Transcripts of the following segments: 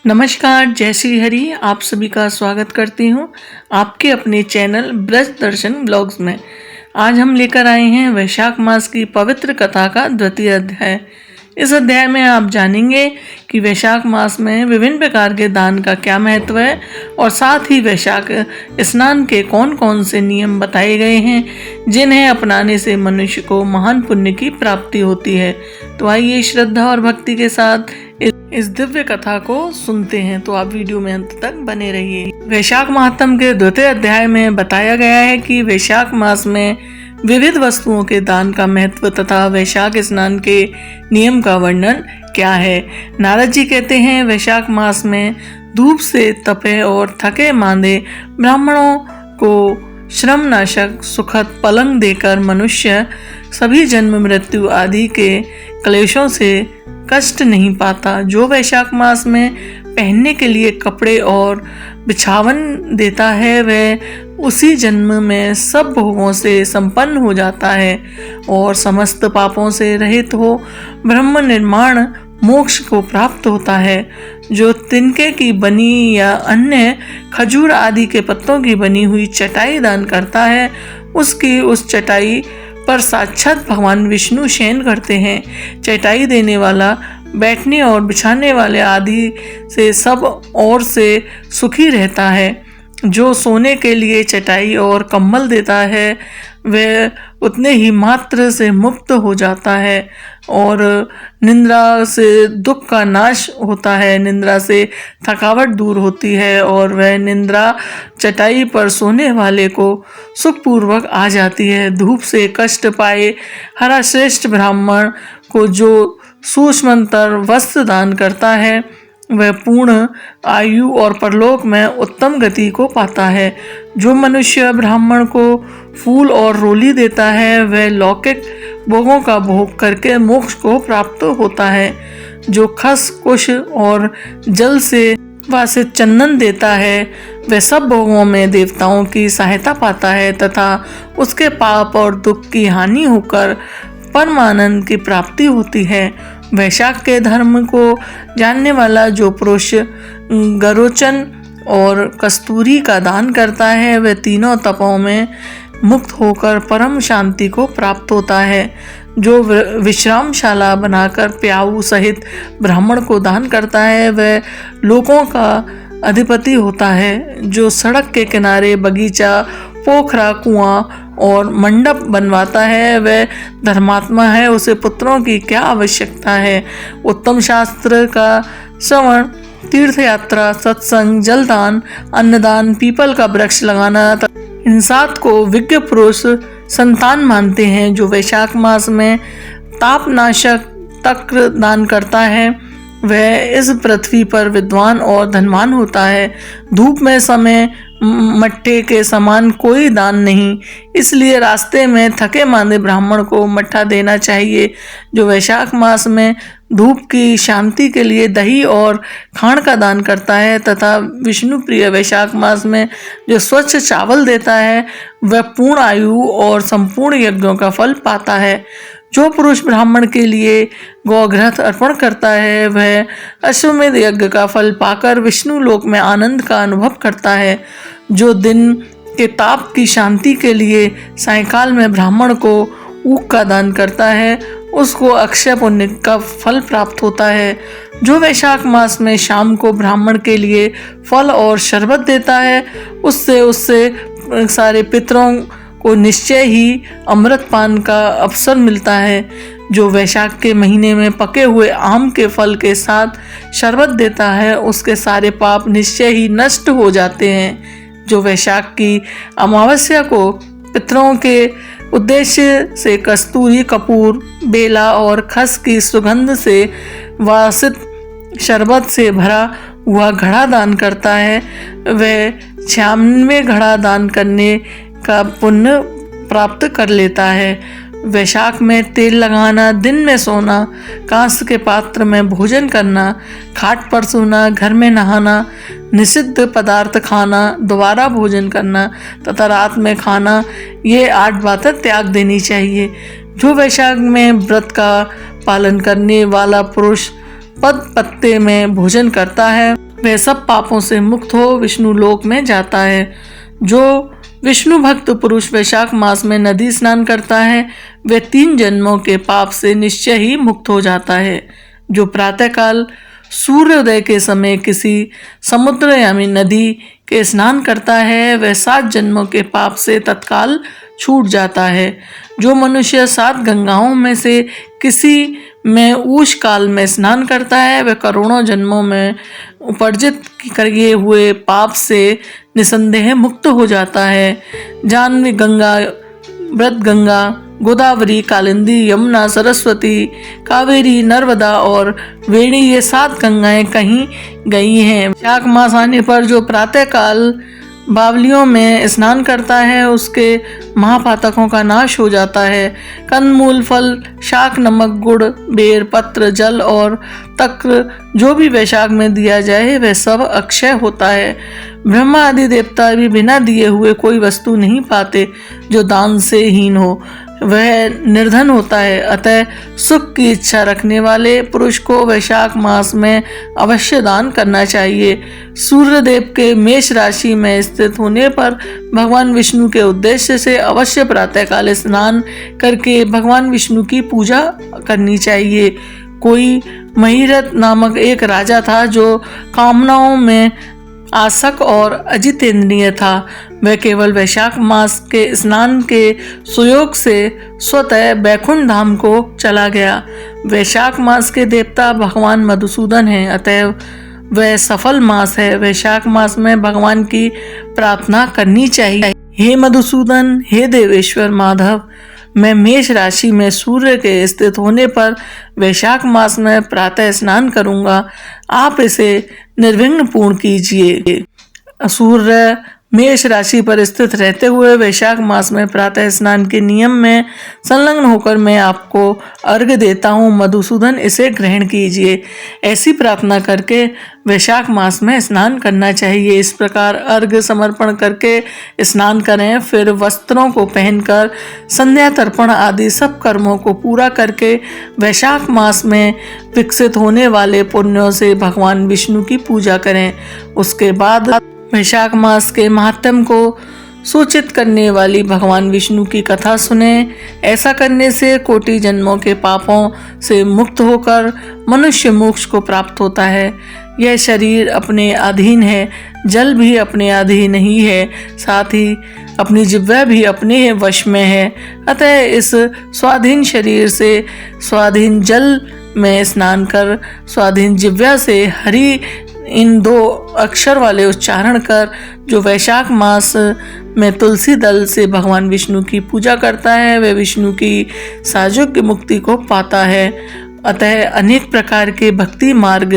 नमस्कार, जय श्री हरि। आप सभी का स्वागत करती हूँ आपके अपने चैनल ब्रज दर्शन ब्लॉग्स में। आज हम लेकर आए हैं वैशाख मास की पवित्र कथा का द्वितीय अध्याय। इस अध्याय में आप जानेंगे कि वैशाख मास में विभिन्न प्रकार के दान का क्या महत्व है और साथ ही वैशाख स्नान के कौन कौन से नियम बताए गए हैं जिन्हें अपनाने से मनुष्य को महान पुण्य की प्राप्ति होती है। तो आइए श्रद्धा और भक्ति के साथ इस दिव्य कथा को सुनते हैं। तो आप वीडियो में अंत तक बने रहिए। वैशाख महात्म के द्वितीय अध्याय में बताया गया है कि वैशाख मास में विविध वस्तुओं के दान का महत्व तथा वैशाख स्नान के नियम का वर्णन क्या है। नारद जी कहते हैं, वैशाख मास में धूप से तपे और थके मांदे ब्राह्मणों को श्रम नाशक सुखद पलंग देकर मनुष्य सभी जन्म मृत्यु आदि के क्लेशों से कष्ट नहीं पाता। जो वैशाख मास में पहनने के लिए कपड़े और बिछावन देता है वह उसी जन्म में सब भोगों से संपन्न हो जाता है और समस्त पापों से रहित हो ब्रह्म निर्माण मोक्ष को प्राप्त होता है। जो तिनके की बनी या अन्य खजूर आदि के पत्तों की बनी हुई चटाई दान करता है उसकी उस चटाई पर साक्षात भगवान विष्णु शयन करते हैं। चटाई देने वाला बैठने और बिछाने वाले आदि से सब ओर से सुखी रहता है। जो सोने के लिए चटाई और कंबल देता है वह उतने ही मात्र से मुक्त हो जाता है और निंद्रा से दुख का नाश होता है। निंद्रा से थकावट दूर होती है और वह निंद्रा चटाई पर सोने वाले को सुखपूर्वक आ जाती है। धूप से कष्ट पाए हरा श्रेष्ठ ब्राह्मण को जो सूक्ष्मतर वस्त्र दान करता है वह पूर्ण आयु और परलोक में उत्तम गति को पाता है। जो मनुष्य ब्राह्मण को फूल और रोली देता है वह लौकिक भोगों का भोग करके मोक्ष को प्राप्त होता है। जो खस कुश और जल से वासित चंदन देता है वह सब भोगों में देवताओं की सहायता पाता है तथा उसके पाप और दुख की हानि होकर परमानंद की प्राप्ति होती है। वैशाख के धर्म को जानने वाला जो पुरुष गरोचन और कस्तूरी का दान करता है वह तीनों तपों में मुक्त होकर परम शांति को प्राप्त होता है। जो विश्रामशाला बनाकर प्याऊ सहित ब्राह्मण को दान करता है वह लोगों का अधिपति होता है। जो सड़क के किनारे बगीचा पोखरा कुआं और मंडप बनवाता है वह धर्मात्मा है, उसे पुत्रों की क्या आवश्यकता है। उत्तम शास्त्र का श्रवण, तीर्थ यात्रा, सत्संग, जलदान, अन्नदान, पीपल का वृक्ष लगाना, इन सात को विज्ञ पुरुष संतान मानते हैं। जो वैशाख मास में तापनाशक तक्र दान करता है वह इस पृथ्वी पर विद्वान और धनवान होता है। धूप में समय मट्ठे के समान कोई दान नहीं, इसलिए रास्ते में थके मांदे ब्राह्मण को मट्ठा देना चाहिए। जो वैशाख मास में धूप की शांति के लिए दही और खांड का दान करता है तथा विष्णु प्रिय वैशाख मास में जो स्वच्छ चावल देता है वह पूर्ण आयु और संपूर्ण यज्ञों का फल पाता है। जो पुरुष ब्राह्मण के लिए गौघृत अर्पण करता है वह अश्वमेध यज्ञ का फल पाकर विष्णु लोक में आनंद का अनुभव करता है। जो दिन के ताप की शांति के लिए सायंकाल में ब्राह्मण को ऊख का दान करता है उसको अक्षय पुण्य का फल प्राप्त होता है। जो वैशाख मास में शाम को ब्राह्मण के लिए फल और शरबत देता है उससे सारे पितरों को निश्चय ही अमृत पान का अवसर मिलता है। जो वैशाख के महीने में पके हुए आम के फल के साथ शरबत देता है उसके सारे पाप निश्चय ही नष्ट हो जाते हैं। जो वैशाख की अमावस्या को पितरों के उद्देश्य से कस्तूरी, कपूर, बेला और खस की सुगंध से वासित शरबत से भरा हुआ घड़ा दान करता है वह 96 घड़ा दान करने का पुण्य प्राप्त कर लेता है। वैशाख में तेल लगाना, दिन में सोना, कांस के पात्र में भोजन करना, खाट पर सोना, घर में नहाना, निषिद्ध पदार्थ खाना, दोबारा भोजन करना तथा रात में खाना, ये 8 बातें त्याग देनी चाहिए। जो वैशाख में व्रत का पालन करने वाला पुरुष पद पत्ते में भोजन करता है वह सब पापों से मुक्त हो विष्णु लोक में जाता है। जो विष्णु भक्त पुरुष वैशाख मास में नदी स्नान करता है वह 3 जन्मों के पाप से निश्चय ही मुक्त हो जाता है। जो प्रातःकाल सूर्योदय के समय किसी समुद्र यानी नदी के स्नान करता है वह 7 जन्मों के पाप से तत्काल छूट जाता है। जो मनुष्य 7 गंगाओं में से किसी में ऊष काल में स्नान करता है वह करोड़ों जन्मों में उपार्जित किए हुए पाप से निसंदेह मुक्त हो जाता है। जाह्नवी गंगा, व्रत गंगा, गोदावरी, कालिंदी, यमुना, सरस्वती, कावेरी, नर्मदा और वेणी ये 7 गंगाएं कहीं गई हैं। वैशाख मास आने पर जो प्रातःकाल बावलियों में स्नान करता है उसके महापातकों का नाश हो जाता है। कंदमूल, फल, शाक, नमक, गुड़, बेर, पत्र, जल और तक्र जो भी वैशाख में दिया जाए वह सब अक्षय होता है। ब्रह्मा आदि देवता भी बिना दिए हुए कोई वस्तु नहीं पाते। जो दान से हीन हो वह निर्धन होता है। अतः सुख की इच्छा रखने वाले पुरुष को वैशाख मास में अवश्य दान करना चाहिए। सूर्यदेव के मेष राशि में स्थित होने पर भगवान विष्णु के उद्देश्य से अवश्य प्रातःकाल स्नान करके भगवान विष्णु की पूजा करनी चाहिए। कोई महिरथ नामक एक राजा था जो कामनाओं में आसक्त और अजितेंद्रिय था। वह केवल वैशाख मास के स्नान के सुयोग से स्वतः बैकुंठ धाम को चला गया। वैशाख मास के देवता भगवान मधुसूदन हैं, अतः वह सफल मास है। वैशाख मास में भगवान की प्रार्थना करनी चाहिए। हे मधुसूदन, हे देवेश्वर माधव, मैं मेष राशि में सूर्य के स्थित होने पर वैशाख मास में प्रातः स्नान करूंगा। आप इसे निर्विघ्न पूर्ण कीजिए। सूर्य मेष राशि पर स्थित रहते हुए वैशाख मास में प्रातः स्नान के नियम में संलग्न होकर मैं आपको अर्घ्य देता हूँ। मधुसूदन, इसे ग्रहण कीजिए। ऐसी प्रार्थना करके वैशाख मास में स्नान करना चाहिए। इस प्रकार अर्घ्य समर्पण करके स्नान करें। फिर वस्त्रों को पहनकर संध्या तर्पण आदि सब कर्मों को पूरा करके वैशाख मास में विकसित होने वाले पुण्यों से भगवान विष्णु की पूजा करें। उसके बाद वैशाख मास के महात्म्य को सूचित करने वाली भगवान विष्णु की कथा सुने। ऐसा करने से कोटि जन्मों के पापों से मुक्त होकर मनुष्य मोक्ष को प्राप्त होता है। यह शरीर अपने अधीन है, जल भी अपने अधीन नहीं है, साथ ही अपनी जिह्वा भी अपने वश में है। अतः इस स्वाधीन शरीर से स्वाधीन जल में स्नान कर स्वाधीन जिह्वा से हरि इन 2 अक्षर वाले उच्चारण कर जो वैशाख मास में तुलसी दल से भगवान विष्णु की पूजा करता है वह विष्णु की सायुज्य मुक्ति को पाता है। अतः अनेक प्रकार के भक्ति मार्ग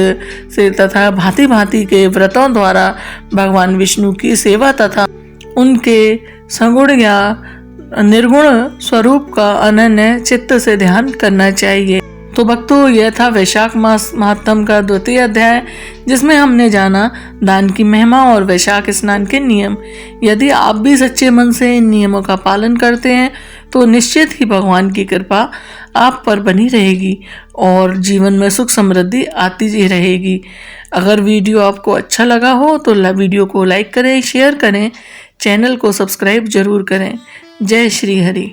से तथा भांति भांति के व्रतों द्वारा भगवान विष्णु की सेवा तथा उनके सगुण या निर्गुण स्वरूप का अनन्य चित्त से ध्यान करना चाहिए। तो भक्तों, यह था वैशाख मास महात्म्य का 2वां अध्याय, जिसमें हमने जाना दान की महिमा और वैशाख स्नान के नियम। यदि आप भी सच्चे मन से इन नियमों का पालन करते हैं तो निश्चित ही भगवान की कृपा आप पर बनी रहेगी और जीवन में सुख समृद्धि आती ही रहेगी। अगर वीडियो आपको अच्छा लगा हो तो वीडियो को लाइक करें, शेयर करें, चैनल को सब्सक्राइब जरूर करें। जय श्री हरि।